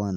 1،